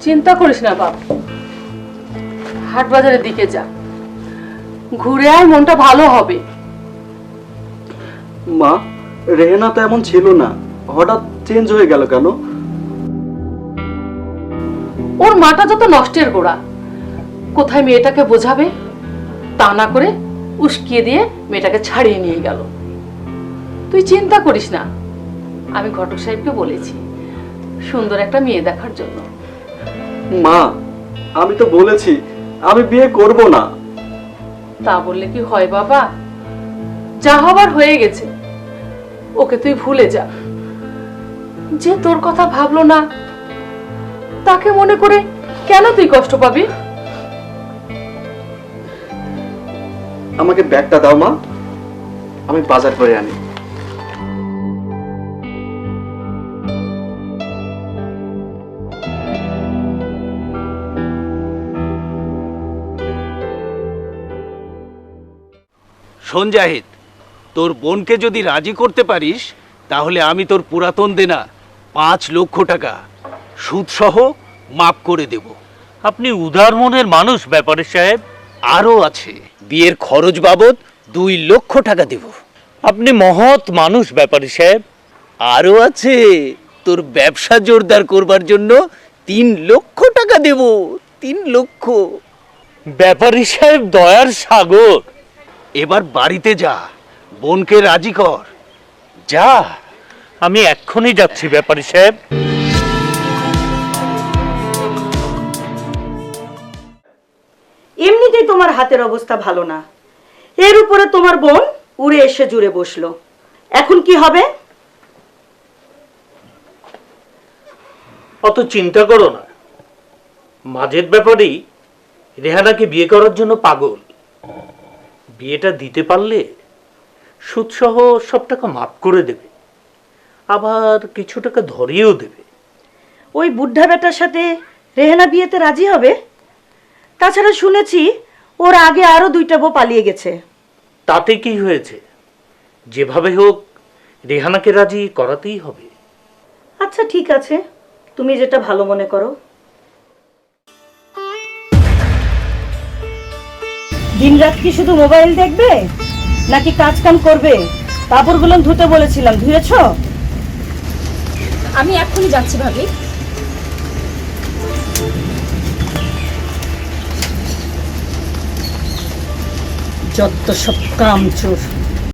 চিন্তা করিস না বাপ, হাট বাজারের দিকে যা, ঘুরে আয়, মনটা ভালো হবে। মা, রেহেনা তো এমন ছিল না, হঠাৎ চেঞ্জ হয়ে গেল কেন? ওর মাটা যত নষ্টের গোড়া, কোথায় মেয়েটাকে বোঝাবে, তা না করে উস্কিয়ে দিয়ে মেয়েটাকে ছাড়িয়ে নিয়ে গেল। তুই চিন্তা করিস না, আমি ঘটক সাহেবকে বলেছি সুন্দর একটা মেয়ে দেখার জন্য। মা, আমি তো বলেছি আমি বিয়ে করব না। তা বললে কি হয় বাবা? যা হবার হয়ে গেছে, ওকে তুই ভুলে যা। যে তোর কথা ভাবলো না, তাকে মনে করে কেন তুই কষ্ট পাবি? আমাকে ব্যাগটা দাও মা, আমি বাজার করে আনি। শোন জাহিদ, তোর বোনকে যদি রাজি করতে পারিস তাহলে আমি তোর পুরাতন দেনা 5 লক্ষ টাকা সুদসহ মাফ করে দেব। আপনি উদার মনের মানুষ ব্যাপারী সাহেব। আরও আছে, বিয়ের খরচ বাবদ 2 লক্ষ টাকা দেব। আপনি মহৎ মানুষ ব্যাপারী সাহেব। আরও আছে, তোর ব্যবসা জোরদার করবার জন্য 3 লক্ষ টাকা দেব। 3 লক্ষ। ব্যাপারী সাহেব দয়ার সাগর। এবার বাড়িতে যা, বোনকে রাজি কর। যা। আমি এক্ষুনি যাচ্ছি ব্যাপারী সাহেব। এমনিতেই তোমার হাতের অবস্থা ভালো না, এর উপরে তোমার বোন উড়ে এসে জুড়ে বসলো। এখন কি হবে? অত চিন্তা করো না, মাজেদ ব্যাপারী রেহানাকে বিয়ে করার জন্য পাগল। বিয়েটা দিতে পারলে সুদসহ সব টাকা মাফ করে দেবে, আবার কিছু টাকা ধরিয়েও দেবে। ওই বুদ্ধা বেটার সাথে রেহানা বিয়েতে রাজি হবে? তাছাড়া শুনেছি ওর আগে আরো 2টা বউ পালিয়ে গেছে। তাতে কি হয়েছে, যেভাবে হোক রেহানাকে রাজি করাতেই হবে। আচ্ছা ঠিক আছে, তুমি যেটা ভালো মনে করো। দিনরাত কি শুধু মোবাইল দেখবে নাকি কাজ কাম করবে? কাপড়গুলো ধুতে বলেছিলাম, ধুয়েছো? আমি এক্ষুনি যাচ্ছি ভাবি। যত সব কামচোর।